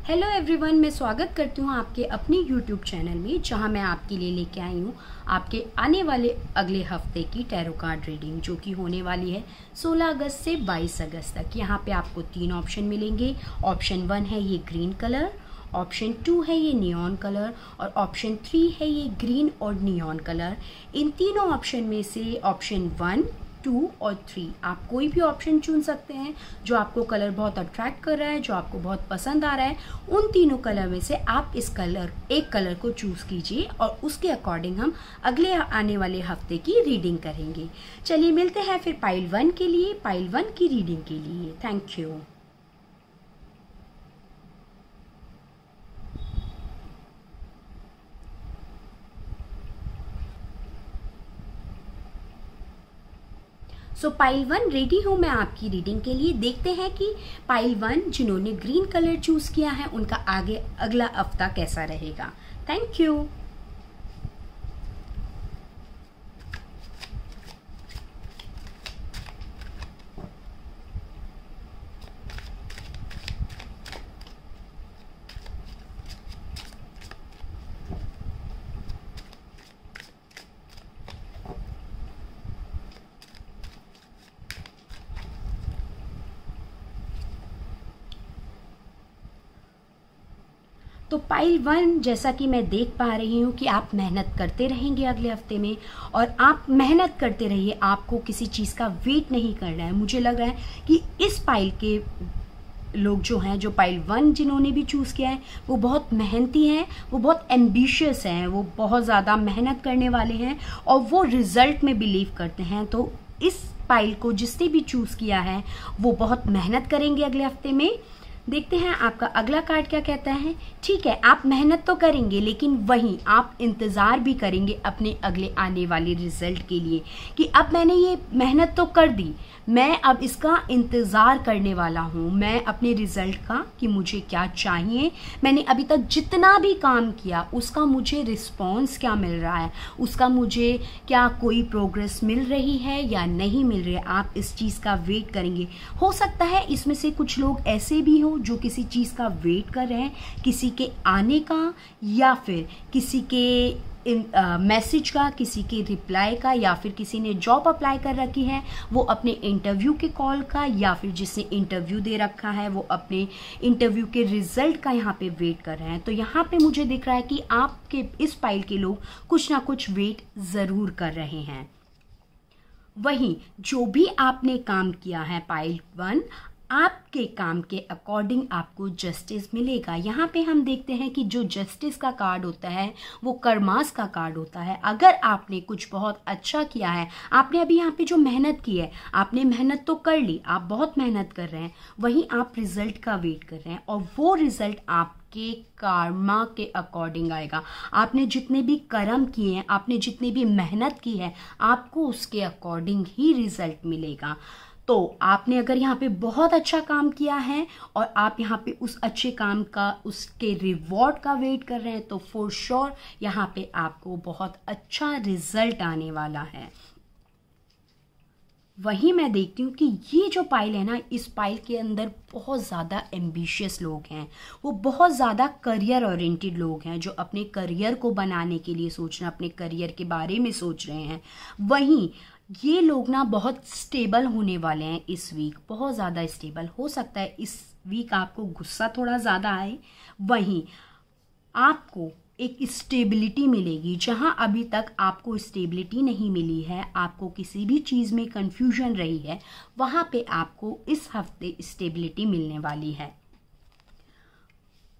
Hello everyone, मैं स्वागत करती हूँ आपके अपने यूट्यूब चैनल में, जहाँ मैं आपके लिए लेके आई हूँ आपके आने वाले अगले हफ्ते की टैरो कार्ड रीडिंग, जो कि होने वाली है 16 अगस्त से 22 अगस्त तक। यहाँ पे आपको 3 ऑप्शन मिलेंगे। ऑप्शन 1 है ये ग्रीन कलर, ऑप्शन 2 है ये नियॉन कलर और ऑप्शन 3 है ये ग्रीन और नियॉन कलर। इन तीनों ऑप्शन में से ऑप्शन 1, 2 और 3 आप कोई भी ऑप्शन चुन सकते हैं जो आपको कलर बहुत अट्रैक्ट कर रहा है, जो आपको बहुत पसंद आ रहा है। उन तीनों कलर में से आप एक कलर को चूज कीजिए और उसके अकॉर्डिंग हम अगले आने वाले हफ्ते की रीडिंग करेंगे। चलिए मिलते हैं फिर पाइल 1 के लिए, पाइल 1 की रीडिंग के लिए। Thank you. पाइल 1 रेडी हूँ मैं आपकी रीडिंग के लिए। देखते हैं कि पाइल 1 जिन्होंने ग्रीन कलर चूज किया है उनका आगे अगला हफ्ता कैसा रहेगा। Thank you. तो पाइल 1, जैसा कि मैं देख पा रही हूँ कि आप मेहनत करते रहेंगे अगले हफ्ते में, और आप मेहनत करते रहिए। आपको किसी चीज़ का वेट नहीं करना है। मुझे लग रहा है कि इस पाइल के लोग जो हैं, जो पाइल 1 जिन्होंने भी चूज़ किया है, वो बहुत मेहनती हैं, वो बहुत एम्बिशियस हैं, वो बहुत ज़्यादा मेहनत करने वाले हैं और वो रिजल्ट में बिलीव करते हैं। तो इस पाइल को जिसने भी चूज़ किया है वो बहुत मेहनत करेंगे अगले हफ्ते में। देखते हैं आपका अगला कार्ड क्या कहता है। ठीक है, आप मेहनत तो करेंगे लेकिन वहीं आप इंतज़ार भी करेंगे अपने अगले आने वाले रिजल्ट के लिए, कि अब मैंने ये मेहनत तो कर दी, मैं अब इसका इंतज़ार करने वाला हूँ, मैं अपने रिजल्ट का, कि मुझे क्या चाहिए, मैंने अभी तक जितना भी काम किया उसका मुझे रिस्पॉन्स क्या मिल रहा है, उसका मुझे क्या कोई प्रोग्रेस मिल रही है या नहीं मिल रही है। आप इस चीज़ का वेट करेंगे। हो सकता है इसमें से कुछ लोग ऐसे भी हों जो किसी चीज़ का वेट कर रहे हैं, किसी के आने का या फिर किसी के मैसेज का, किसी के रिप्लाई का, या फिर किसी ने जॉब अप्लाई कर रखी है वो अपने इंटरव्यू के कॉल का, या फिर जिसने इंटरव्यू दे रखा है वो अपने इंटरव्यू के रिजल्ट का यहाँ पे वेट कर रहे हैं। तो यहाँ पे मुझे दिख रहा है कि आपके इस पाइल के लोग कुछ ना कुछ वेट ज़रूर कर रहे हैं। वहीं जो भी आपने काम किया है पाइल 1, आपके काम के अकॉर्डिंग आपको जस्टिस मिलेगा। यहाँ पे हम देखते हैं कि जो जस्टिस का कार्ड होता है वो कर्मास का कार्ड होता है। अगर आपने कुछ बहुत अच्छा किया है, आपने अभी यहाँ पे जो मेहनत की है, आपने मेहनत तो कर ली, आप बहुत मेहनत कर रहे हैं, वहीं आप रिजल्ट का वेट कर रहे हैं और वो रिजल्ट आपके कर्मा के अकॉर्डिंग आएगा। आपने जितने भी कर्म किए हैं, आपने जितनी भी मेहनत की है, आपको उसके अकॉर्डिंग ही रिजल्ट मिलेगा। तो आपने अगर यहाँ पे बहुत अच्छा काम किया है और आप यहाँ पे उस अच्छे काम का, उसके रिवॉर्ड का वेट कर रहे हैं, तो फॉर श्योर यहाँ पे आपको बहुत अच्छा रिजल्ट आने वाला है। वहीं मैं देखती हूँ कि ये जो पाइल है ना, इस पाइल के अंदर बहुत ज़्यादा एम्बिशियस लोग हैं, वो बहुत ज़्यादा करियर ओरिएंटेड लोग हैं, जो अपने करियर को बनाने के लिए सोच रहे हैं, अपने करियर के बारे में सोच रहे हैं। वहीं ये लोग ना बहुत स्टेबल होने वाले हैं इस वीक, बहुत ज़्यादा स्टेबल। हो सकता है इस वीक आपको गुस्सा थोड़ा ज़्यादा आए, वहीं आपको एक स्टेबिलिटी मिलेगी। जहां अभी तक आपको स्टेबिलिटी नहीं मिली है, आपको किसी भी चीज़ में कंफ्यूजन रही है, वहां पे आपको इस हफ्ते स्टेबिलिटी मिलने वाली है।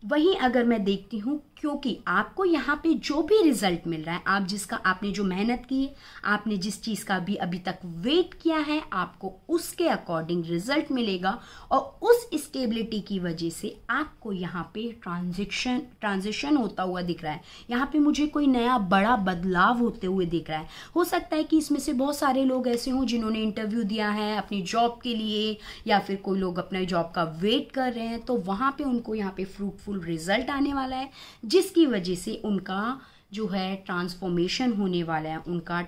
वहीं अगर मैं देखती हूँ, क्योंकि आपको यहाँ पे जो भी रिजल्ट मिल रहा है, आप जिसका, आपने जो मेहनत की, आपने जिस चीज़ का भी अभी तक वेट किया है, आपको उसके अकॉर्डिंग रिजल्ट मिलेगा और उस स्टेबिलिटी की वजह से आपको यहाँ पे ट्रांजिशन होता हुआ दिख रहा है। यहाँ पे मुझे कोई नया बड़ा बदलाव होते हुए दिख रहा है। हो सकता है कि इसमें से बहुत सारे लोग ऐसे हों जिन्होंने इंटरव्यू दिया है अपनी जॉब के लिए, या फिर कोई लोग अपने जॉब का वेट कर रहे हैं, तो वहाँ पे उनको यहाँ पे फ्रूटफुल रिजल्ट आने वाला है, जिसकी वजह से उनका जो है ट्रांसफॉर्मेशन होने वाला है, उनका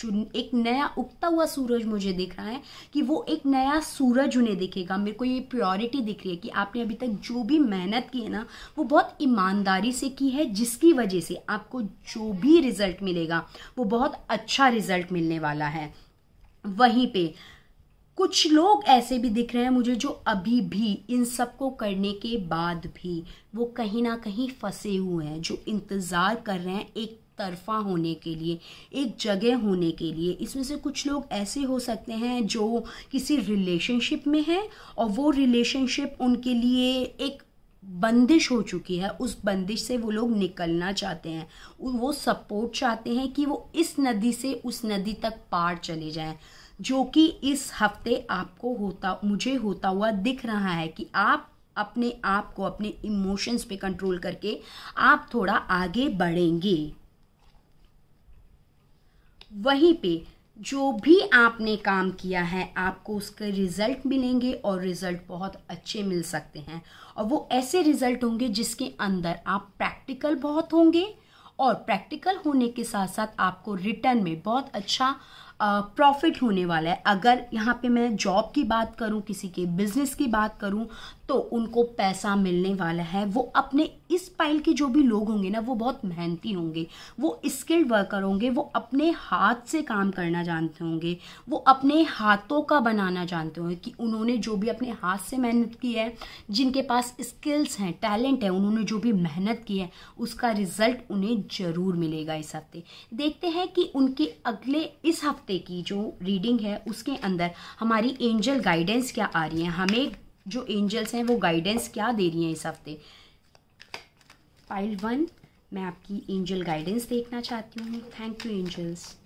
जो एक नया उगता हुआ सूरज मुझे दिख रहा है कि वो एक नया सूरज उन्हें दिखेगा। मेरे को ये प्योरिटी दिख रही है कि आपने अभी तक जो भी मेहनत की है ना वो बहुत ईमानदारी से की है, जिसकी वजह से आपको जो भी रिजल्ट मिलेगा वो बहुत अच्छा रिजल्ट मिलने वाला है। वहीं पे कुछ लोग ऐसे भी दिख रहे हैं मुझे जो अभी भी इन सब को करने के बाद भी वो कहीं ना कहीं फंसे हुए हैं, जो इंतज़ार कर रहे हैं एक तरफा होने के लिए, एक जगह होने के लिए। इसमें से कुछ लोग ऐसे हो सकते हैं जो किसी रिलेशनशिप में हैं और वो रिलेशनशिप उनके लिए एक बंदिश हो चुकी है, उस बंदिश से वो लोग निकलना चाहते हैं, वो सपोर्ट चाहते हैं कि वो इस नदी से उस नदी तक पार चले जाएं, जो कि इस हफ्ते आपको मुझे होता हुआ दिख रहा है कि आप अपने आप को अपने इमोशंस पे कंट्रोल करके आप थोड़ा आगे बढ़ेंगे। वहीं पे जो भी आपने काम किया है आपको उसके रिजल्ट मिलेंगे और रिजल्ट बहुत अच्छे मिल सकते हैं, और वो ऐसे रिजल्ट होंगे जिसके अंदर आप प्रैक्टिकल बहुत होंगे, और प्रैक्टिकल होने के साथ साथ आपको रिटर्न में बहुत अच्छा प्रॉफिट होने वाला है। अगर यहाँ पे मैं जॉब की बात करूँ, किसी के बिजनेस की बात करूँ, तो उनको पैसा मिलने वाला है। वो अपने इस पाइल के जो भी लोग होंगे ना वो बहुत मेहनती होंगे, वो स्किल्ड वर्कर होंगे, वो अपने हाथ से काम करना जानते होंगे, वो अपने हाथों का बनाना जानते होंगे कि उन्होंने जो भी अपने हाथ से मेहनत की है, जिनके पास स्किल्स हैं, टैलेंट है, उन्होंने जो भी मेहनत की है उसका रिजल्ट उन्हें जरूर मिलेगा इस हफ्ते। देखते हैं कि उनके अगले इस हफ्ते की जो रीडिंग है उसके अंदर हमारी एंजल गाइडेंस क्या आ रही है, हमें जो एंजल्स हैं वो गाइडेंस क्या दे रही हैं इस हफ्ते। पाइल 1 मैं आपकी एंजल गाइडेंस देखना चाहती हूँ। Thank you angels.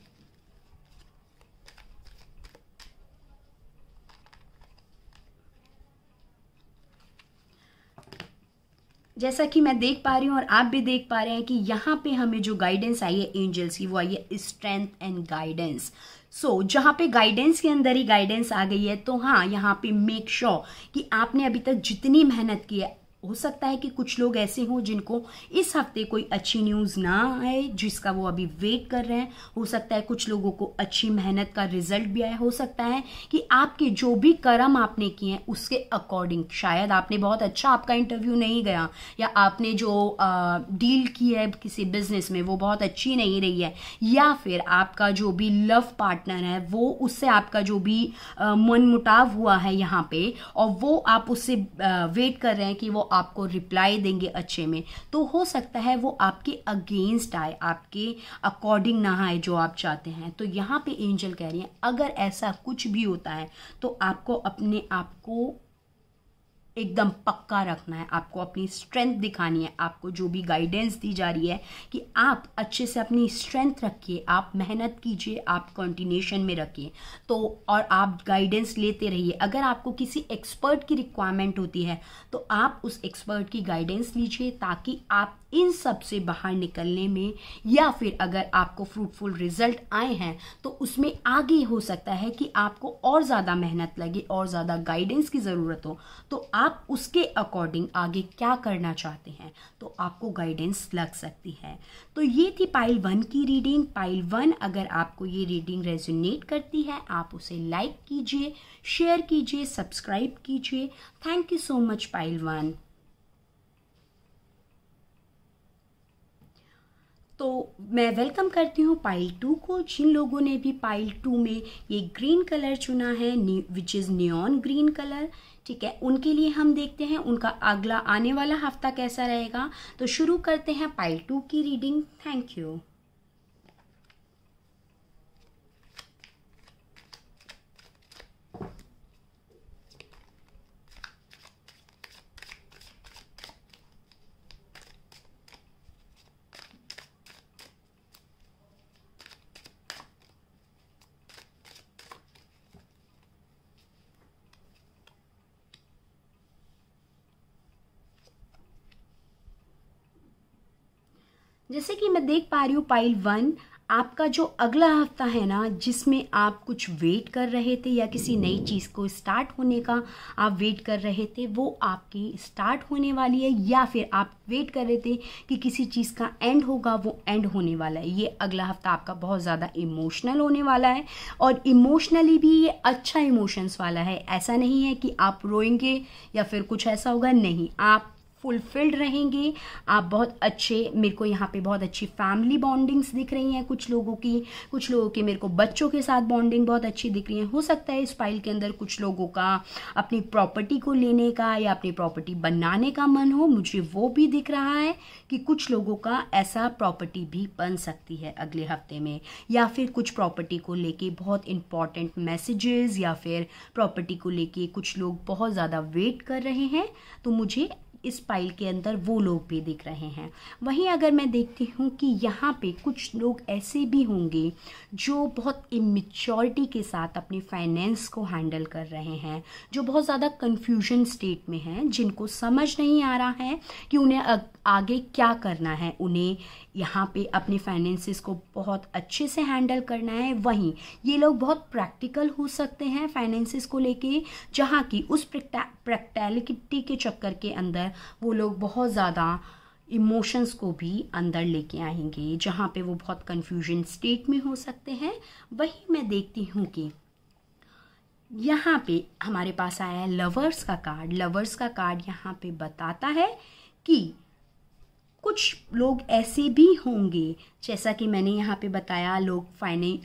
जैसा कि मैं देख पा रही हूँ और आप भी देख पा रहे हैं कि यहाँ पे हमें जो गाइडेंस आई है एंजल्स की वो आई है स्ट्रेंथ एंड गाइडेंस। सो जहाँ पे गाइडेंस के अंदर ही गाइडेंस आ गई है, तो हाँ यहाँ पे मेक श्योर कि आपने अभी तक जितनी मेहनत की है, हो सकता है कि कुछ लोग ऐसे हों जिनको इस हफ्ते कोई अच्छी न्यूज़ ना आए जिसका वो अभी वेट कर रहे हैं, हो सकता है कुछ लोगों को अच्छी मेहनत का रिजल्ट भी आए, हो सकता है कि आपके जो भी कर्म आपने किए हैं उसके अकॉर्डिंग शायद आपने बहुत अच्छा, आपका इंटरव्यू नहीं गया, या आपने जो डील की है किसी बिजनेस में वो बहुत अच्छी नहीं रही है, या फिर आपका जो भी लव पार्टनर है वो उससे आपका जो भी मनमुटाव हुआ है यहाँ पे, और वो आप उससे वेट कर रहे हैं कि वो आपको रिप्लाई देंगे अच्छे में, तो हो सकता है वो आपके अगेंस्ट आए, आपके अकॉर्डिंग ना आए जो आप चाहते हैं। तो यहाँ पे एंजल कह रही हैं अगर ऐसा कुछ भी होता है तो आपको अपने आप को एकदम पक्का रखना है, आपको अपनी स्ट्रेंथ दिखानी है। आपको जो भी गाइडेंस दी जा रही है कि आप अच्छे से अपनी स्ट्रेंथ रखिए, आप मेहनत कीजिए, आप कंटिन्यूशन में रखिए, तो और आप गाइडेंस लेते रहिए। अगर आपको किसी एक्सपर्ट की रिक्वायरमेंट होती है तो आप उस एक्सपर्ट की गाइडेंस लीजिए, ताकि आप इन सब से बाहर निकलने में, या फिर अगर आपको फ्रूटफुल रिजल्ट आए हैं तो उसमें आगे हो सकता है कि आपको और ज़्यादा मेहनत लगे और ज़्यादा गाइडेंस की ज़रूरत हो, तो आप उसके अकॉर्डिंग आगे क्या करना चाहते हैं तो आपको गाइडेंस लग सकती है। तो ये थी पाइल 1 की रीडिंग। पाइल 1 अगर आपको ये रीडिंग रेजोनेट करती है आप उसे लाइक कीजिए, शेयर कीजिए, सब्सक्राइब कीजिए। Thank you so much pile 1। तो मैं वेलकम करती हूँ पाइल 2 को। जिन लोगों ने भी पाइल 2 में ये ग्रीन कलर चुना है, which is neon green colour, ठीक है, उनके लिए हम देखते हैं उनका अगला आने वाला हफ्ता कैसा रहेगा। तो शुरू करते हैं पाइल 2 की रीडिंग। Thank you. जैसे कि मैं देख पा रही हूँ पाइल 1 आपका जो अगला हफ्ता है ना, जिसमें आप कुछ वेट कर रहे थे या किसी नई चीज़ को स्टार्ट होने का आप वेट कर रहे थे, वो आपकी स्टार्ट होने वाली है, या फिर आप वेट कर रहे थे कि किसी चीज़ का एंड होगा, वो एंड होने वाला है। ये अगला हफ्ता आपका बहुत ज़्यादा इमोशनल होने वाला है, और इमोशनली भी ये अच्छा इमोशंस वाला है। ऐसा नहीं है कि आप रोएंगे या फिर कुछ ऐसा होगा, नहीं, आप फुलफिल्ड रहेंगे। आप बहुत अच्छे, मेरे को यहाँ पे बहुत अच्छी फैमिली बॉन्डिंग्स दिख रही हैं कुछ लोगों की मेरे को बच्चों के साथ बॉन्डिंग बहुत अच्छी दिख रही है। हो सकता है इस फाइल के अंदर कुछ लोगों का अपनी प्रॉपर्टी को लेने का या अपनी प्रॉपर्टी बनाने का मन हो, मुझे वो भी दिख रहा है कि कुछ लोगों का ऐसा प्रॉपर्टी भी बन सकती है अगले हफ्ते में, या फिर कुछ प्रॉपर्टी को लेके बहुत इंपॉर्टेंट मैसेजेस, या फिर प्रॉपर्टी को लेके कुछ लोग बहुत ज़्यादा वेट कर रहे हैं, तो मुझे इस फाइल के अंदर वो लोग भी दिख रहे हैं। वहीं अगर मैं देखती हूँ कि यहाँ पे कुछ लोग ऐसे भी होंगे जो बहुत इमेच्योरिटी के साथ अपनी फाइनेंस को हैंडल कर रहे हैं, जो बहुत ज़्यादा कंफ्यूजन स्टेट में हैं, जिनको समझ नहीं आ रहा है कि उन्हें आगे क्या करना है। उन्हें यहाँ पे अपने फाइनेंसेस को बहुत अच्छे से हैंडल करना है। वहीं ये लोग बहुत प्रैक्टिकल हो सकते हैं फाइनेंसेस को लेके, जहाँ की उस प्रैक्टिकलिटी के चक्कर के अंदर वो लोग बहुत ज़्यादा इमोशंस को भी अंदर लेके आएंगे, जहाँ पे वो बहुत कंफ्यूजन स्टेट में हो सकते हैं। वहीं मैं देखती हूँ कि यहाँ पे हमारे पास आया है लवर्स का कार्ड। लवर्स का कार्ड यहाँ पे बताता है कि कुछ लोग ऐसे भी होंगे, जैसा कि मैंने यहाँ पे बताया, लोग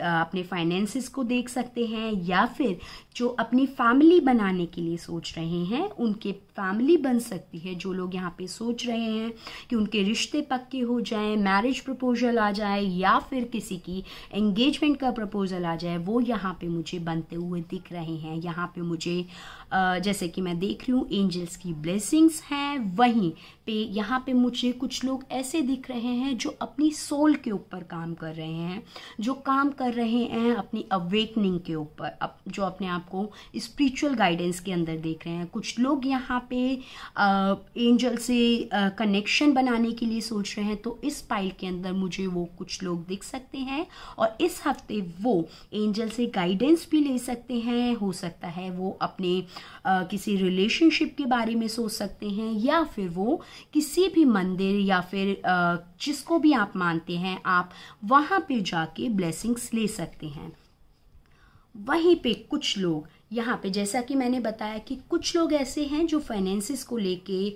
अपने फाइनेंसेस को देख सकते हैं, या फिर जो अपनी फैमिली बनाने के लिए सोच रहे हैं उनके फैमिली बन सकती है। जो लोग यहाँ पे सोच रहे हैं कि उनके रिश्ते पक्के हो जाएं, मैरिज प्रपोजल आ जाए, या फिर किसी की एंगेजमेंट का प्रपोजल आ जाए, वो यहाँ पे मुझे बनते हुए दिख रहे हैं। यहाँ पे मुझे जैसे कि मैं देख रही हूँ एंजल्स की ब्लेसिंग्स हैं। वहीं पे यहाँ पे मुझे कुछ लोग ऐसे दिख रहे हैं जो अपनी सोल के ऊपर काम कर रहे हैं, जो काम कर रहे हैं अपनी अवेकनिंग के ऊपर, जो अपने आप को स्पिरिचुअल गाइडेंस के अंदर देख रहे हैं। कुछ लोग यहाँ पे एंजल से कनेक्शन बनाने के लिए सोच रहे हैं, तो इस फाइल के अंदर मुझे वो कुछ लोग दिख सकते हैं, और इस हफ्ते वो एंजल से गाइडेंस भी ले सकते हैं। हो सकता है वो अपने किसी रिलेशनशिप के बारे में सोच सकते हैं, या फिर वो किसी भी मंदिर या फिर जिसको भी आप मानते हैं, आप वहाँ पे जाके ब्लेसिंग्स ले सकते हैं। वहीं पे कुछ लोग यहाँ पे, जैसा कि मैंने बताया कि कुछ लोग ऐसे हैं जो फाइनेंसेस को लेके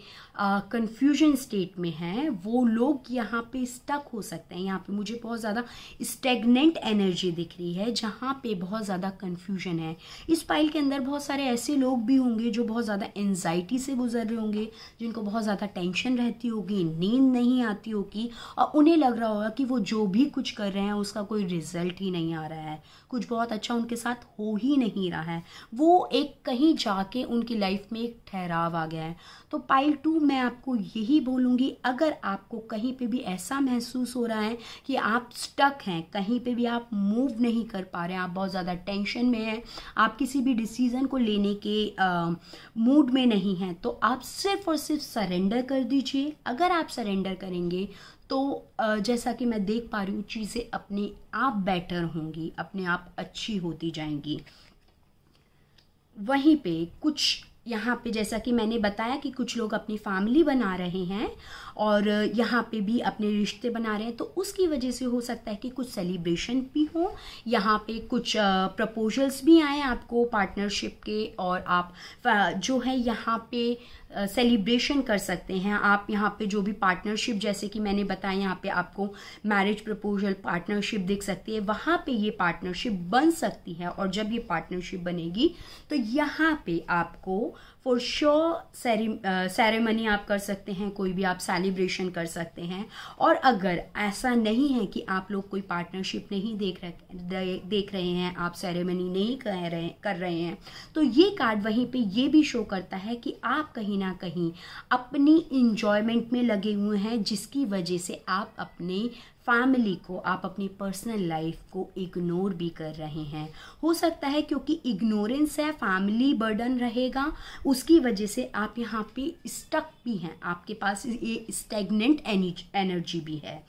कंफ्यूजन स्टेट में हैं, वो लोग यहाँ पे स्टक हो सकते हैं। यहाँ पे मुझे बहुत ज़्यादा स्टेगनेंट एनर्जी दिख रही है, जहाँ पे बहुत ज़्यादा कंफ्यूजन है। इस फाइल के अंदर बहुत सारे ऐसे लोग भी होंगे जो बहुत ज़्यादा एंजाइटी से गुजर रहे होंगे, जिनको बहुत ज़्यादा टेंशन रहती होगी, नींद नहीं आती होगी, और उन्हें लग रहा होगा कि वो जो भी कुछ कर रहे हैं उसका कोई रिजल्ट ही नहीं आ रहा है, कुछ बहुत अच्छा उनके साथ हो ही नहीं रहा है। वो एक कहीं जाके उनकी लाइफ में एक ठहराव आ गया है। तो पाइल 2 मैं आपको यही बोलूँगी, अगर आपको कहीं पे भी ऐसा महसूस हो रहा है कि आप स्टक हैं, कहीं पे भी आप मूव नहीं कर पा रहे हैं, आप बहुत ज़्यादा टेंशन में हैं, आप किसी भी डिसीज़न को लेने के मूड में नहीं हैं, तो आप सिर्फ और सिर्फ सरेंडर कर दीजिए। अगर आप सरेंडर करेंगे तो जैसा कि मैं देख पा रही हूँ, चीज़ें अपने आप बेटर होंगी, अपने आप अच्छी होती जाएंगी। वहीं पे कुछ यहाँ पे, जैसा कि मैंने बताया कि कुछ लोग अपनी फैमिली बना रहे हैं और यहाँ पे भी अपने रिश्ते बना रहे हैं, तो उसकी वजह से हो सकता है कि कुछ सेलिब्रेशन भी हो, यहाँ पे कुछ प्रपोजल्स भी आए आपको पार्टनरशिप के, और आप जो है यहाँ पे सेलिब्रेशन कर सकते हैं। आप यहाँ पे जो भी पार्टनरशिप, जैसे कि मैंने बताया, यहाँ पे आपको मैरिज प्रपोजल पार्टनरशिप दिख सकती है, वहाँ पे ये पार्टनरशिप बन सकती है। और जब ये पार्टनरशिप बनेगी तो यहाँ पे आपको फॉर श्योर सेरेमनी आप कर सकते हैं, कोई भी आप सेलिब्रेशन कर सकते हैं। और अगर ऐसा नहीं है कि आप लोग कोई पार्टनरशिप नहीं देख रहे हैं, आप सेरेमनी नहीं कर रहे हैं, तो ये कार्ड वहीं पे ये भी शो करता है कि आप कहीं ना कहीं अपनी इंजॉयमेंट में लगे हुए हैं, जिसकी वजह से आप अपने फैमिली को, आप अपनी पर्सनल लाइफ को इग्नोर भी कर रहे हैं। हो सकता है क्योंकि इग्नोरेंस है, फैमिली बर्डन रहेगा, उसकी वजह से आप यहाँ पे स्टक भी हैं, आपके पास ये स्टैग्नेंट एनर्जी भी है।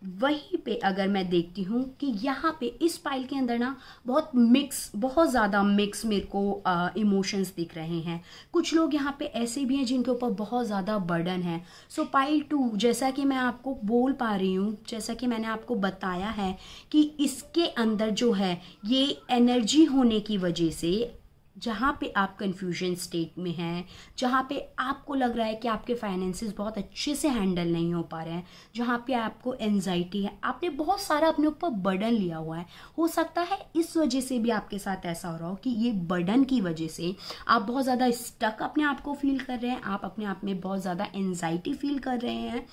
वहीं पे अगर मैं देखती हूँ कि यहाँ पे इस पाइल के अंदर ना बहुत ज़्यादा मिक्स मेरे को इमोशंस दिख रहे हैं। कुछ लोग यहाँ पे ऐसे भी हैं जिनके ऊपर बहुत ज़्यादा बर्डन है। सो पाइल 2, जैसा कि मैं आपको बोल पा रही हूँ, जैसा कि मैंने आपको बताया है कि इसके अंदर जो है ये एनर्जी होने की वजह से, जहाँ पे आप कंफ्यूजन स्टेट में हैं, जहाँ पे आपको लग रहा है कि आपके फाइनेंसेस बहुत अच्छे से हैंडल नहीं हो पा रहे हैं, जहाँ पे आपको एंजाइटी है, आपने बहुत सारा अपने ऊपर बर्डन लिया हुआ है। हो सकता है इस वजह से भी आपके साथ ऐसा हो रहा हो कि ये बर्डन की वजह से आप बहुत ज़्यादा स्टक अपने आप को फील कर रहे हैं, आप अपने आप में बहुत ज़्यादा एंजाइटी फील कर रहे हैं।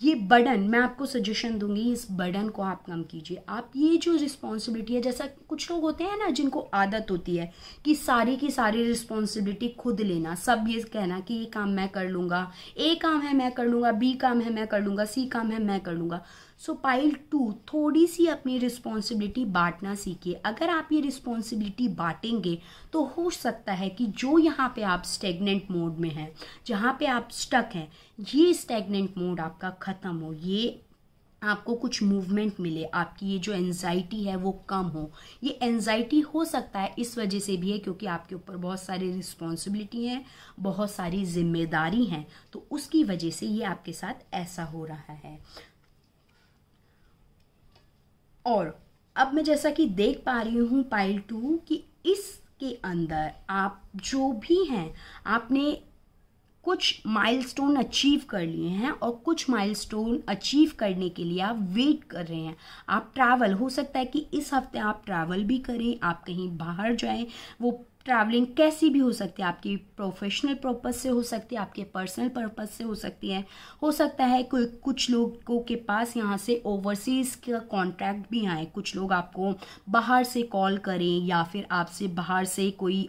ये बर्डन, मैं आपको सजेशन दूंगी, इस बर्डन को आप कम कीजिए। आप ये जो रिस्पॉन्सिबिलिटी है, जैसा कुछ लोग होते हैं ना जिनको आदत होती है कि सारी की सारी रिस्पॉन्सिबिलिटी खुद लेना, सब ये कहना कि ये काम मैं कर लूँगा, ए काम है मैं कर लूँगा, बी काम है मैं कर लूँगा, सी काम है मैं कर लूँगा। सो पाइल 2, थोड़ी सी अपनी रिस्पॉन्सिबिलिटी बांटना सीखिए। अगर आप ये रिस्पॉन्सिबिलिटी बांटेंगे तो हो सकता है कि जो यहाँ पे आप स्टेगनेंट मोड में हैं, जहाँ पे आप स्टक हैं, ये स्टेगनेंट मोड आपका ख़त्म हो, ये आपको कुछ मूवमेंट मिले, आपकी ये जो एंजाइटी है वो कम हो। ये एंजाइटी हो सकता है इस वजह से भी है क्योंकि आपके ऊपर बहुत सारी रिस्पॉन्सिबिलिटी हैं, बहुत सारी जिम्मेदारी हैं, तो उसकी वजह से ये आपके साथ ऐसा हो रहा है। और अब मैं जैसा कि देख पा रही हूँ पाइल 2 कि इसके अंदर आप जो भी हैं, आपने कुछ माइलस्टोन अचीव कर लिए हैं और कुछ माइलस्टोन अचीव करने के लिए आप वेट कर रहे हैं। आप ट्रैवल, हो सकता है कि इस हफ्ते आप ट्रैवल भी करें, आप कहीं बाहर जाएं। वो ट्रैवलिंग कैसी भी हो सकती है, आपकी प्रोफेशनल पर्पस से हो सकती है, आपके पर्सनल पर्पस से हो सकती है। हो सकता है कोई कुछ लोगों के पास यहाँ से ओवरसीज का कॉन्ट्रैक्ट भी आए, कुछ लोग आपको बाहर से कॉल करें या फिर आपसे बाहर से कोई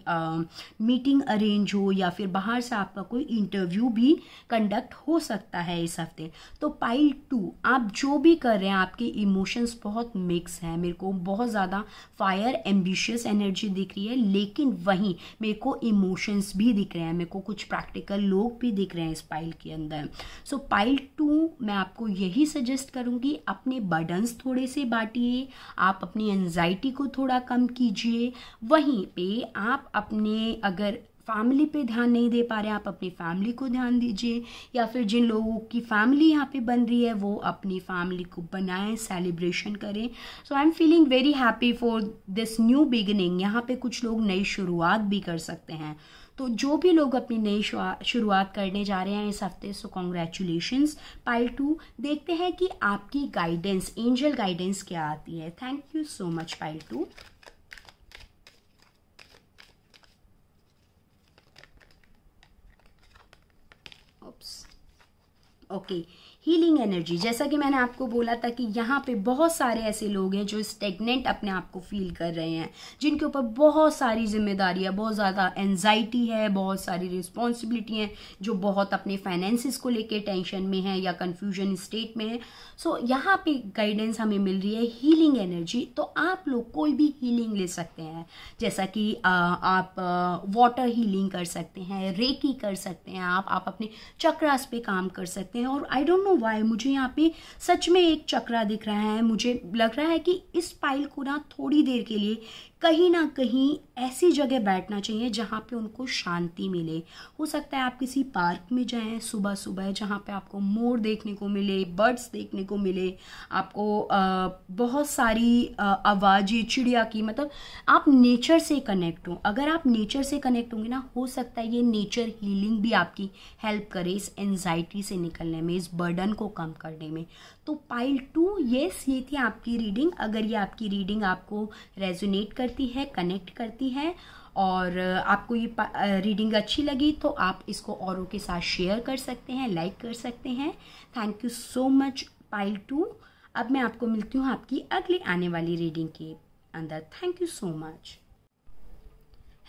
मीटिंग अरेंज हो या फिर बाहर से आपका कोई इंटरव्यू भी कंडक्ट हो सकता है इस हफ्ते। तो पाइल 2, आप जो भी कर रहे हैं, आपके इमोशंस बहुत मिक्स हैं। मेरे को बहुत ज़्यादा फायर एम्बिशियस एनर्जी दिख रही है, लेकिन वहीं मेरे को इमोशंस भी दिख रहे हैं, मेरे को कुछ प्रैक्टिकल लोग भी दिख रहे हैं इस पाइल के अंदर। सो पाइल 2, मैं आपको यही सजेस्ट करूंगी, अपने बर्डन्स थोड़े से बांटिए, आप अपनी एंजाइटी को थोड़ा कम कीजिए। वहीं पे आप अपने, अगर फैमिली पे ध्यान नहीं दे पा रहे हैं, आप अपनी फैमिली को ध्यान दीजिए, या फिर जिन लोगों की फैमिली यहाँ पे बन रही है वो अपनी फैमिली को बनाएं, सेलिब्रेशन करें। So I am feeling very happy for this new beginning. यहाँ पे कुछ लोग नई शुरुआत भी कर सकते हैं। तो जो भी लोग अपनी नई शुरुआत करने जा रहे हैं इस हफ्ते, सो कॉन्ग्रेचुलेशंस पाइल 2। देखते हैं कि आपकी गाइडेंस, एंजल गाइडेंस क्या आती है। Thank you so much pile 2। Okay, healing energy, जैसा कि मैंने आपको बोला था कि यहाँ पे बहुत सारे ऐसे लोग हैं जो स्टेगनेंट अपने आप को फील कर रहे हैं, जिनके ऊपर बहुत सारी जिम्मेदारी है, बहुत ज़्यादा एंजाइटी है, बहुत सारी रिस्पॉन्सिबिलिटी है, जो बहुत अपने फाइनेंसिस को लेके टेंशन में है या कंफ्यूजन स्टेट में है। सो यहाँ पे गाइडेंस हमें मिल रही है हीलिंग एनर्जी। तो आप लोग कोई भी हीलिंग ले सकते हैं, जैसा कि आप वाटर हीलिंग कर सकते हैं, रेकी कर सकते हैं, आप अपने चक्रास पे काम कर सकते हैं। और आई डोंट नो वाई मुझे यहाँ पे सच में एक चक्रा दिख रहा है। मुझे लग रहा है कि इस पाइल को ना थोड़ी देर के लिए कहीं ना कहीं ऐसी जगह बैठना चाहिए जहाँ पे उनको शांति मिले। हो सकता है आप किसी पार्क में जाएं सुबह सुबह, जहाँ पे आपको मोर देखने को मिले, बर्ड्स देखने को मिले, आपको बहुत सारी आवाज़ें चिड़िया की, मतलब आप नेचर से कनेक्ट हो। अगर आप नेचर से कनेक्ट होंगे ना, हो सकता है ये नेचर हीलिंग भी आपकी हेल्प करे इस एंजाइटी से निकलने में, इस बर्डन को कम करने में। तो पाइल 2, यस, ये थी आपकी रीडिंग। अगर ये आपकी रीडिंग आपको रेजोनेट करती है, कनेक्ट करती है और आपको ये रीडिंग अच्छी लगी तो आप इसको औरों के साथ शेयर कर सकते हैं, लाइक कर सकते हैं। Thank you so much pile 2। अब मैं आपको मिलती हूँ आपकी अगली आने वाली रीडिंग के अंदर। Thank you so much.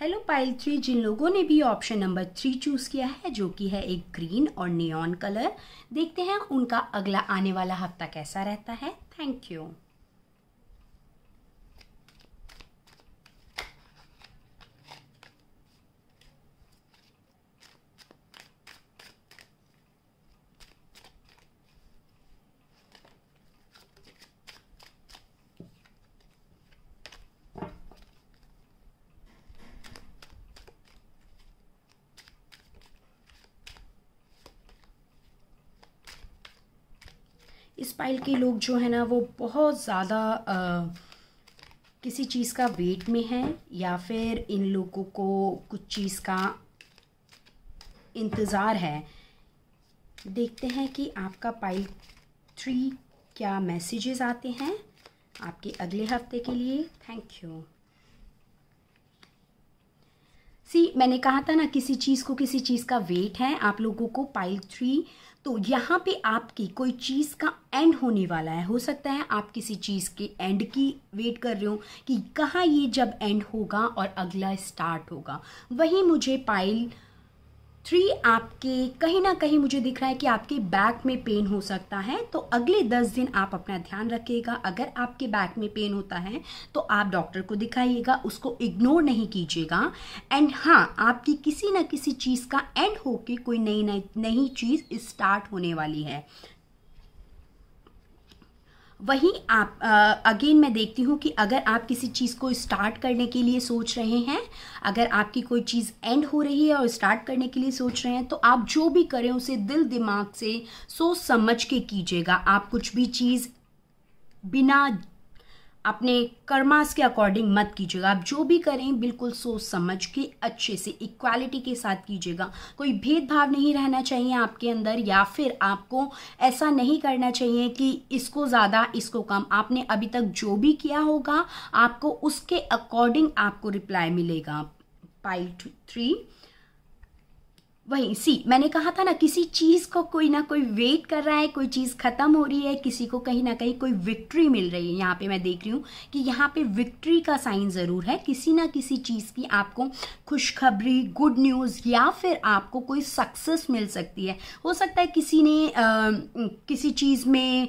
Hello pile 3, जिन लोगों ने भी ऑप्शन नंबर 3 चूज किया है, जो कि है एक ग्रीन और नियॉन कलर, देखते हैं उनका अगला आने वाला हफ्ता कैसा रहता है। Thank you. इस पाइल के लोग जो है ना वो बहुत ज़्यादा किसी चीज़ का वेट में है, या फिर इन लोगों को कुछ चीज़ का इंतज़ार है। देखते हैं कि आपका पाइल 3 क्या मैसेजेस आते हैं आपके अगले हफ्ते के लिए। Thank you. मैंने कहा था ना किसी चीज़ को किसी चीज़ का वेट है आप लोगों को, पाइल 3। तो यहाँ पे आपकी कोई चीज़ का एंड होने वाला है। हो सकता है आप किसी चीज़ के एंड की वेट कर रहे हो कि कहाँ ये जब एंड होगा और अगला स्टार्ट होगा। वहीं मुझे पाइल 3 आपके कहीं ना कहीं मुझे दिख रहा है कि आपके बैक में पेन हो सकता है। तो अगले 10 दिन आप अपना ध्यान रखिएगा। अगर आपके बैक में पेन होता है तो आप डॉक्टर को दिखाइएगा, उसको इग्नोर नहीं कीजिएगा। एंड हाँ, आपकी किसी ना किसी चीज़ का एंड होके कोई नई चीज़ स्टार्ट होने वाली है। वहीं आप अगेन मैं देखती हूँ कि अगर आप किसी चीज़ को स्टार्ट करने के लिए सोच रहे हैं, अगर आपकी कोई चीज़ एंड हो रही है और स्टार्ट करने के लिए सोच रहे हैं, तो आप जो भी करें उसे दिल दिमाग से सोच समझ के कीजिएगा। आप कुछ भी चीज़ बिना अपने कर्मास के अकॉर्डिंग मत कीजिएगा। आप जो भी करें बिल्कुल सोच समझ के अच्छे से इक्वालिटी के साथ कीजिएगा। कोई भेदभाव नहीं रहना चाहिए आपके अंदर, या फिर आपको ऐसा नहीं करना चाहिए कि इसको ज़्यादा इसको कम। आपने अभी तक जो भी किया होगा आपको उसके अकॉर्डिंग आपको रिप्लाई मिलेगा। पाइल 3 वही मैंने कहा था ना किसी चीज़ को कोई ना कोई वेट कर रहा है, कोई चीज़ खत्म हो रही है, किसी को कहीं ना कहीं कोई विक्ट्री मिल रही है। यहाँ पे मैं देख रही हूँ कि यहाँ पे विक्ट्री का साइन ज़रूर है। किसी ना किसी चीज़ की आपको खुशखबरी, गुड न्यूज़, या फिर आपको कोई सक्सेस मिल सकती है। हो सकता है किसी ने किसी चीज़ में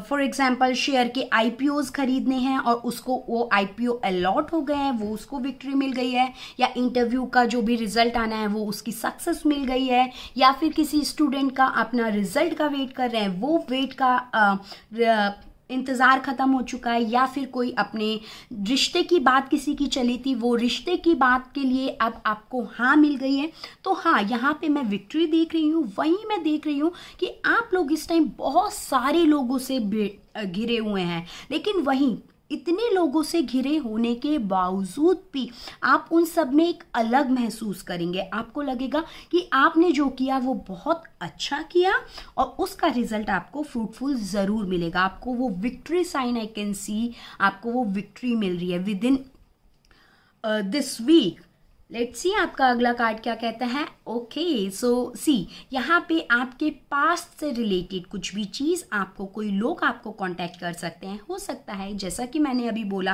फॉर एग्जाम्पल शेयर के IPOs खरीदने हैं और उसको वो IPO अलॉट हो गए हैं, वो उसको विक्ट्री मिल गई है। या इंटरव्यू का जो भी रिजल्ट आना है वो उसकी सक्सेस मिल गई है। या फिर किसी स्टूडेंट का अपना रिजल्ट का वेट कर रहे हैं, वो वेट का इंतज़ार ख़त्म हो चुका है। या फिर कोई अपने रिश्ते की बात किसी की चली थी, वो रिश्ते की बात के लिए अब आपको हाँ मिल गई है। तो हाँ, यहाँ पे मैं विक्ट्री देख रही हूँ। वहीं मैं देख रही हूँ कि आप लोग इस टाइम बहुत सारे लोगों से घिरे हुए हैं, लेकिन वहीं इतने लोगों से घिरे होने के बावजूद भी आप उन सब में एक अलग महसूस करेंगे। आपको लगेगा कि आपने जो किया वो बहुत अच्छा किया और उसका रिजल्ट आपको फ्रूटफुल ज़रूर मिलेगा। आपको वो victory sign I can see, आपको वो विक्ट्री मिल रही है within this week. Let's see आपका अगला कार्ड क्या कहता है। ओके, सो यहाँ पे आपके पास्ट से रिलेटेड कुछ भी चीज़ आपको, कोई लोग आपको कांटेक्ट कर सकते हैं। हो सकता है जैसा कि मैंने अभी बोला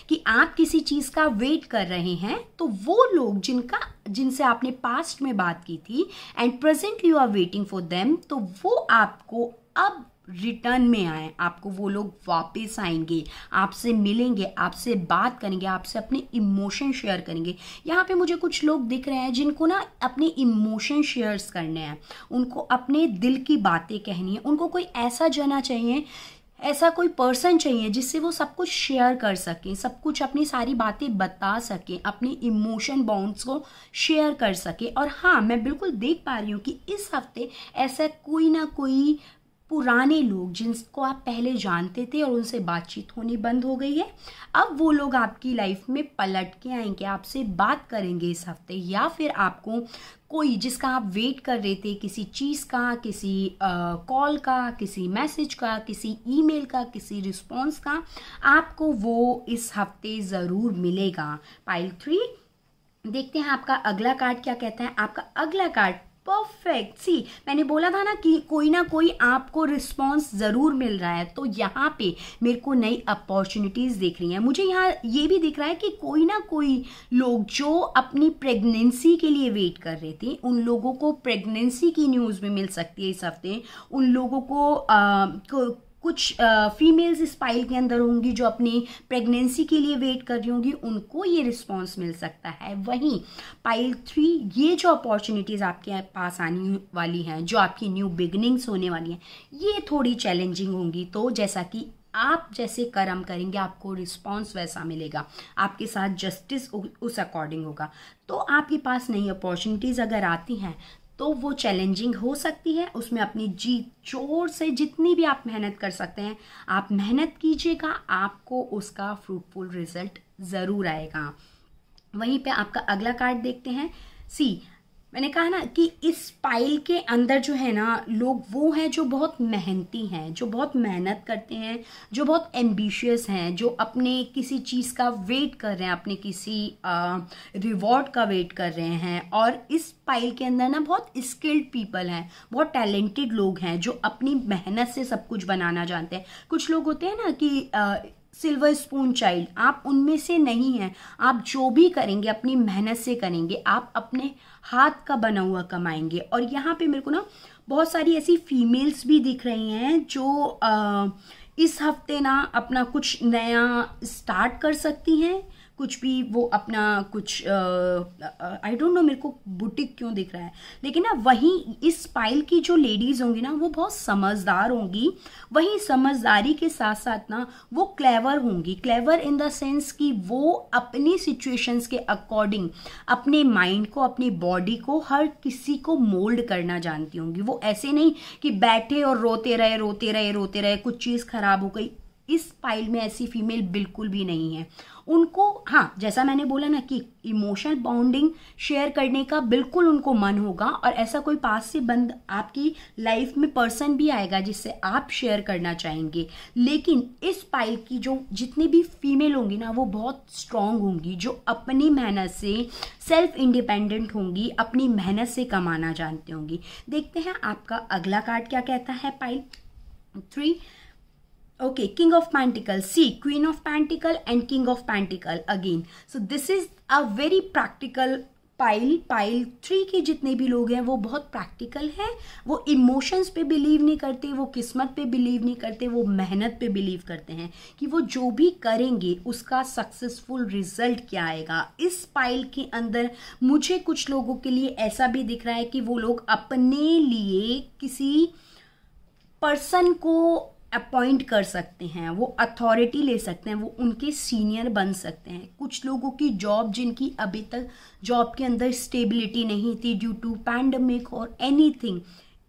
कि आप किसी चीज़ का वेट कर रहे हैं, तो वो लोग जिनसे आपने पास्ट में बात की थी and presently you are waiting for them, तो वो आपको अब रिटर्न में आए। आपको वो लोग वापस आएंगे, आपसे मिलेंगे, आपसे बात करेंगे, आपसे अपने इमोशन शेयर करेंगे। यहाँ पे मुझे कुछ लोग दिख रहे हैं जिनको ना अपने इमोशन शेयर्स करने हैं, उनको अपने दिल की बातें कहनी है। उनको कोई ऐसा जना चाहिए, ऐसा कोई पर्सन चाहिए जिससे वो सब कुछ शेयर कर सकें, सब कुछ अपनी सारी बातें बता सकें, अपने इमोशन बॉन्ड्स को शेयर कर सके। और हाँ, मैं बिल्कुल देख पा रही हूँ कि इस हफ्ते ऐसा कोई ना कोई पुराने लोग जिनको आप पहले जानते थे और उनसे बातचीत होनी बंद हो गई है, अब वो लोग आपकी लाइफ में पलट के आएंगे, आपसे बात करेंगे इस हफ्ते। या फिर आपको कोई जिसका आप वेट कर रहे थे, किसी चीज़ का, किसी कॉल का, किसी मैसेज का, किसी ईमेल का, किसी रिस्पॉन्स का, आपको वो इस हफ्ते ज़रूर मिलेगा। पाइल 3 देखते हैं आपका अगला कार्ड क्या कहता है। आपका अगला कार्ड परफेक्ट। मैंने बोला था ना कि कोई ना कोई आपको रिस्पॉन्स ज़रूर मिल रहा है। तो यहाँ पे मेरे को नई अपॉर्चुनिटीज़ दिख रही हैं। मुझे यहाँ ये भी दिख रहा है कि कोई ना कोई लोग जो अपनी प्रेगनेंसी के लिए वेट कर रहे थे, उन लोगों को प्रेगनेंसी की न्यूज़ में मिल सकती है इस हफ्ते। उन लोगों को कुछ फीमेल्स इस पाइल के अंदर होंगी जो अपनी प्रेगनेंसी के लिए वेट कर रही होंगी, उनको ये रिस्पॉन्स मिल सकता है। वहीं पाइल 3 ये जो अपॉर्चुनिटीज़ आपके पास आने वाली हैं, जो आपकी न्यू बिगिनिंग्स होने वाली हैं, ये थोड़ी चैलेंजिंग होंगी। तो जैसा कि आप जैसे कर्म करेंगे आपको रिस्पॉन्स वैसा मिलेगा, आपके साथ जस्टिस उस अकॉर्डिंग होगा। तो आपके पास नई अपॉर्चुनिटीज़ अगर आती हैं तो वो चैलेंजिंग हो सकती है, उसमें अपनी जी जोर से जितनी भी आप मेहनत कर सकते हैं आप मेहनत कीजिएगा, आपको उसका फ्रूटफुल रिजल्ट ज़रूर आएगा। वहीं पे आपका अगला कार्ड देखते हैं। सी, मैंने कहा ना कि इस पाइल के अंदर जो है ना लोग वो हैं जो बहुत मेहनती हैं, जो बहुत मेहनत करते हैं, जो बहुत एम्बिशियस हैं, जो अपने किसी चीज़ का वेट कर रहे हैं, अपने किसी रिवॉर्ड का वेट कर रहे हैं। और इस पाइल के अंदर ना बहुत स्किल्ड पीपल हैं, बहुत टैलेंटेड लोग हैं जो अपनी मेहनत से सब कुछ बनाना जानते हैं। कुछ लोग होते हैं ना कि सिल्वर स्पून चाइल्ड, आप उनमें से नहीं हैं। आप जो भी करेंगे अपनी मेहनत से करेंगे, आप अपने हाथ का बना हुआ कमाएंगे। और यहाँ पे मेरे को ना बहुत सारी ऐसी फीमेल्स भी दिख रही हैं जो इस हफ्ते ना अपना कुछ नया स्टार्ट कर सकती हैं, कुछ भी वो अपना कुछ आई डोंट नो मेरे को बुटीक क्यों दिख रहा है, लेकिन ना वहीं इस पाइल की जो लेडीज होंगी ना वो बहुत समझदार होंगी। वहीं समझदारी के साथ साथ ना वो क्लेवर होंगी। क्लेवर इन द सेंस कि वो अपनी सिचुएशंस के अकॉर्डिंग अपने माइंड को, अपनी बॉडी को, हर किसी को मोल्ड करना जानती होंगी। वो ऐसे नहीं कि बैठे और रोते रहे रोते रहे रोते रहे, कुछ चीज़ खराब हो गई। इस पाइल में ऐसी फीमेल बिल्कुल भी नहीं है। उनको हाँ, जैसा मैंने बोला ना कि इमोशनल बॉन्डिंग शेयर करने का बिल्कुल उनको मन होगा, और ऐसा कोई पास से बंद आपकी लाइफ में पर्सन भी आएगा जिससे आप शेयर करना चाहेंगे। लेकिन इस पाइल की जो जितनी भी फीमेल होंगी ना वो बहुत स्ट्रांग होंगी, जो अपनी मेहनत से सेल्फ इंडिपेंडेंट होंगी, अपनी मेहनत से कमाना जानते होंगी। देखते हैं आपका अगला कार्ड क्या कहता है। Pile 3, okay, King of Pentacles. See, Queen of Pentacle and King of Pentacle again. So this is a very practical pile. Pile 3 के जितने भी लोग हैं वो बहुत प्रैक्टिकल हैं। वो इमोशंस पे बिलीव नहीं करते, वो किस्मत पे बिलीव नहीं करते, वो मेहनत पे बिलीव करते हैं कि वो जो भी करेंगे उसका सक्सेसफुल रिजल्ट क्या आएगा। इस पाइल के अंदर मुझे कुछ लोगों के लिए ऐसा भी दिख रहा है कि वो लोग अपने लिए किसी पर्सन को अपॉइंट कर सकते हैं, वो अथॉरिटी ले सकते हैं, वो उनके सीनियर बन सकते हैं। कुछ लोगों की जॉब, जिनकी अभी तक जॉब के अंदर स्टेबिलिटी नहीं थी ड्यू टू पैंडमिक और एनीथिंग,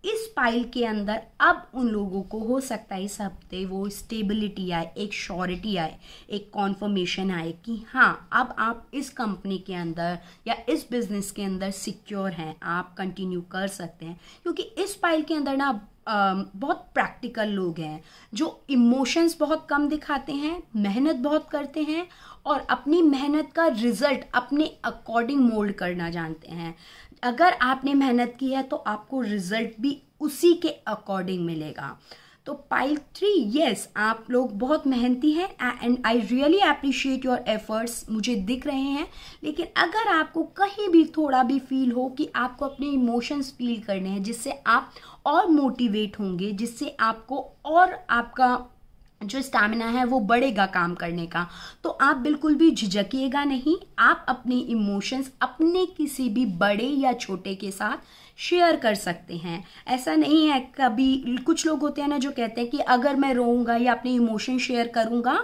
इस पाइल के अंदर अब उन लोगों को हो सकता है इस हफ्ते वो स्टेबिलिटी आए, एक श्योरिटी आए, एक कॉन्फर्मेशन आए कि हाँ अब आप इस कंपनी के अंदर या इस बिजनेस के अंदर सिक्योर हैं, आप कंटिन्यू कर सकते हैं। क्योंकि इस पाइल के अंदर ना बहुत प्रैक्टिकल लोग हैं जो इमोशंस बहुत कम दिखाते हैं, मेहनत बहुत करते हैं और अपनी मेहनत का रिजल्ट अपने अकॉर्डिंग मोल्ड करना जानते हैं। अगर आपने मेहनत की है तो आपको रिजल्ट भी उसी के अकॉर्डिंग मिलेगा। तो पाइल 3, यस, आप लोग बहुत मेहनती हैं and I really appreciate your efforts, मुझे दिख रहे हैं। लेकिन अगर आपको कहीं भी थोड़ा भी फील हो कि आपको अपने इमोशंस फील करने हैं जिससे आप और मोटिवेट होंगे, जिससे आपको और आपका जो स्टैमिना है वो बढ़ेगा काम करने का, तो आप बिल्कुल भी झिझकिएगा नहीं। आप अपनी इमोशंस अपने किसी भी बड़े या छोटे के साथ शेयर कर सकते हैं। ऐसा नहीं है, कभी कुछ लोग होते हैं ना जो कहते हैं कि अगर मैं रोऊंगा या अपने इमोशन शेयर करूंगा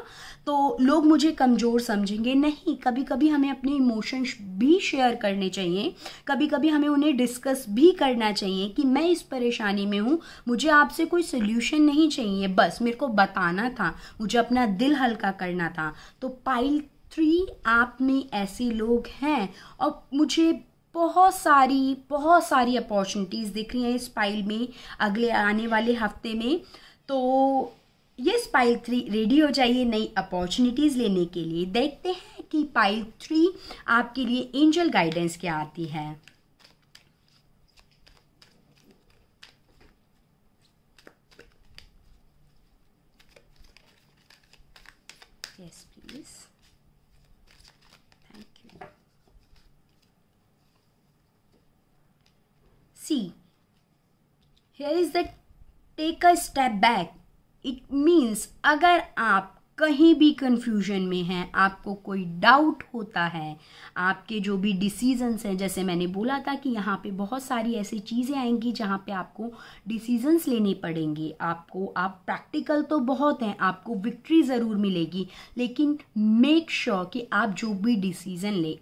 तो लोग मुझे कमज़ोर समझेंगे। नहीं, कभी कभी हमें अपने इमोशंस भी शेयर करने चाहिए, कभी कभी हमें उन्हें डिस्कस भी करना चाहिए कि मैं इस परेशानी में हूँ, मुझे आपसे कोई सोल्यूशन नहीं चाहिए, बस मेरे को बताना था, मुझे अपना दिल हल्का करना था। तो पाइल 3 आप में ऐसे लोग हैं और मुझे बहुत सारी अपॉर्चुनिटीज़ दिख रही हैं इस पाइल में अगले आने वाले हफ्ते में। तो ये पाइल 3 रेडी हो जाइए नई अपॉर्चुनिटीज़ लेने के लिए। देखते हैं कि पाइल 3 आपके लिए एंजल गाइडेंस क्या आती है। Yes please, thank you. See, here is the take a step back. It means अगर आप कहीं भी कंफ्यूजन में हैं, आपको कोई डाउट होता है, आपके जो भी डिसीजंस हैं, जैसे मैंने बोला था कि यहाँ पे बहुत सारी ऐसी चीज़ें आएंगी जहाँ पे आपको डिसीजंस लेने पड़ेंगे। आप प्रैक्टिकल तो बहुत हैं, आपको विक्ट्री ज़रूर मिलेगी, लेकिन मेक श्योर कि आप जो भी डिसीजन ले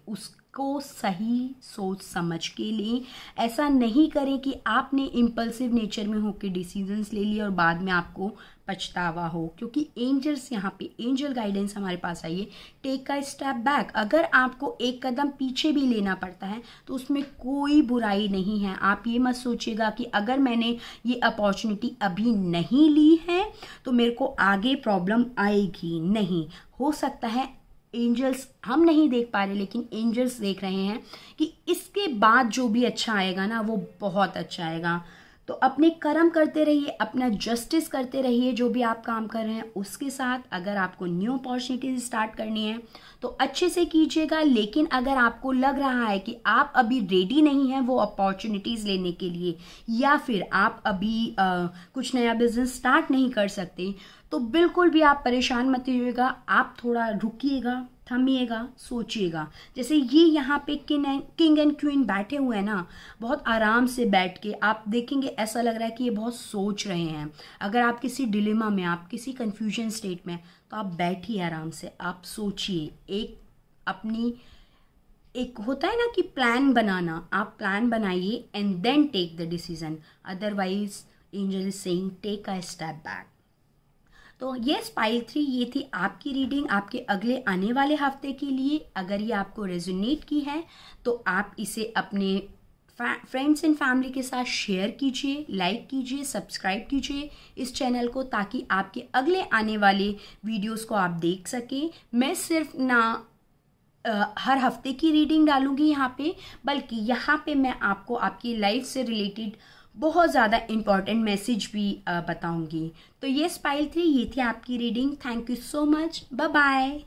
को सही सोच समझ के लें। ऐसा नहीं करें कि आपने इम्पल्सिव नेचर में होकर डिसीजंस ले लिए और बाद में आपको पछतावा हो, क्योंकि एंजल्स यहाँ पे एंजल गाइडेंस हमारे पास आई है, टेक अ स्टेप बैक। अगर आपको एक कदम पीछे भी लेना पड़ता है तो उसमें कोई बुराई नहीं है। आप ये मत सोचिएगा कि अगर मैंने ये अपॉर्चुनिटी अभी नहीं ली है तो मेरे को आगे प्रॉब्लम आएगी। नहीं, हो सकता है एंजल्स हम नहीं देख पा रहे लेकिन एंजल्स देख रहे हैं कि इसके बाद जो भी अच्छा आएगा ना वो बहुत अच्छा आएगा। तो अपने कर्म करते रहिए, अपना जस्टिस करते रहिए जो भी आप काम कर रहे हैं उसके साथ। अगर आपको न्यू अपॉर्चुनिटीज स्टार्ट करनी है तो अच्छे से कीजिएगा, लेकिन अगर आपको लग रहा है कि आप अभी रेडी नहीं हैं वो अपॉर्चुनिटीज लेने के लिए, या फिर आप अभी कुछ नया बिजनेस स्टार्ट नहीं कर सकते, तो बिल्कुल भी आप परेशान मत होइएगा। आप थोड़ा रुकिएगा, थमिएगा, सोचिएगा। जैसे ये यहाँ पे किंग एंड क्वीन बैठे हुए हैं ना, बहुत आराम से बैठ के आप देखेंगे ऐसा लग रहा है कि ये बहुत सोच रहे हैं। अगर आप किसी डिलेमा में, आप किसी कंफ्यूजन स्टेट में, तो आप बैठिए आराम से, आप सोचिए। एक होता है ना कि प्लान बनाना, आप प्लान बनाइए and then take the decision. Otherwise angel is saying take a step back. तो ये पाइल 3 ये थी आपकी रीडिंग आपके अगले आने वाले हफ्ते के लिए। अगर ये आपको रेजोनेट की है तो आप इसे अपने फ्रेंड्स एंड फैमिली के साथ शेयर कीजिए, लाइक कीजिए, सब्सक्राइब कीजिए इस चैनल को, ताकि आपके अगले आने वाले वीडियोस को आप देख सकें। मैं सिर्फ ना हर हफ्ते की रीडिंग डालूंगी यहाँ पे, बल्कि यहाँ पे मैं आपको आपकी लाइफ से रिलेटेड बहुत ज़्यादा इंपॉर्टेंट मैसेज भी बताऊंगी। तो ये पाइल 3 ये थी आपकी reading. Thank you so much, bye bye.